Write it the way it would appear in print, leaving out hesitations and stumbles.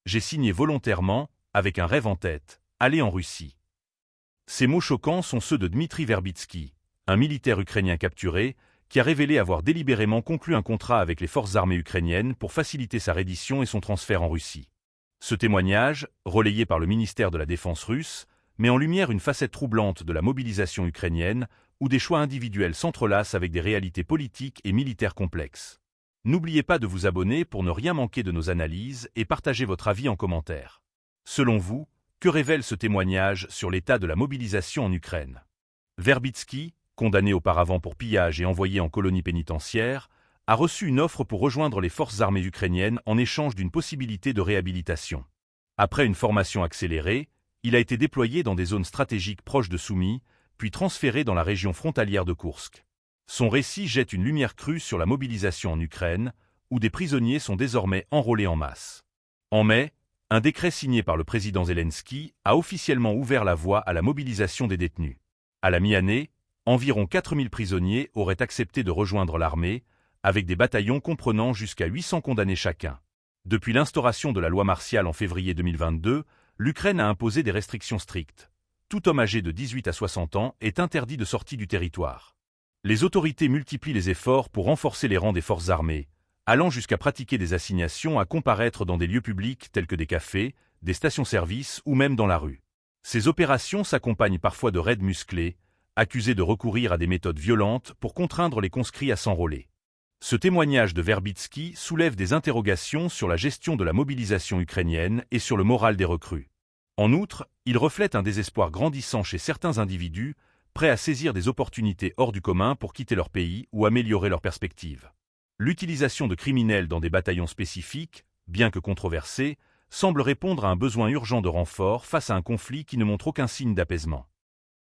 j'ai signé volontairement, avec un rêve en tête, aller en Russie. Ces mots choquants sont ceux de Dmitri Verbitsky, un militaire ukrainien capturé, qui a révélé avoir délibérément conclu un contrat avec les forces armées ukrainiennes pour faciliter sa reddition et son transfert en Russie. Ce témoignage, relayé par le ministère de la Défense russe, met en lumière une facette troublante de la mobilisation ukrainienne, où des choix individuels s'entrelacent avec des réalités politiques et militaires complexes. N'oubliez pas de vous abonner pour ne rien manquer de nos analyses et partagez votre avis en commentaire. Selon vous, que révèle ce témoignage sur l'état de la mobilisation en Ukraine? Verbitsky, condamné auparavant pour pillage et envoyé en colonie pénitentiaire, a reçu une offre pour rejoindre les forces armées ukrainiennes en échange d'une possibilité de réhabilitation. Après une formation accélérée, il a été déployé dans des zones stratégiques proches de Soumy, puis transféré dans la région frontalière de Koursk. Son récit jette une lumière crue sur la mobilisation en Ukraine, où des prisonniers sont désormais enrôlés en masse. En mai, un décret signé par le président Zelensky a officiellement ouvert la voie à la mobilisation des détenus. À la mi-année, environ 4000 prisonniers auraient accepté de rejoindre l'armée, avec des bataillons comprenant jusqu'à 800 condamnés chacun. Depuis l'instauration de la loi martiale en février 2022, l'Ukraine a imposé des restrictions strictes. Tout homme âgé de 18 à 60 ans est interdit de sortie du territoire. Les autorités multiplient les efforts pour renforcer les rangs des forces armées, allant jusqu'à pratiquer des assignations à comparaître dans des lieux publics tels que des cafés, des stations-service ou même dans la rue. Ces opérations s'accompagnent parfois de raids musclés, accusés de recourir à des méthodes violentes pour contraindre les conscrits à s'enrôler. Ce témoignage de Verbitsky soulève des interrogations sur la gestion de la mobilisation ukrainienne et sur le moral des recrues. En outre, il reflète un désespoir grandissant chez certains individus, prêts à saisir des opportunités hors du commun pour quitter leur pays ou améliorer leurs perspectives. L'utilisation de criminels dans des bataillons spécifiques, bien que controversée, semble répondre à un besoin urgent de renfort face à un conflit qui ne montre aucun signe d'apaisement.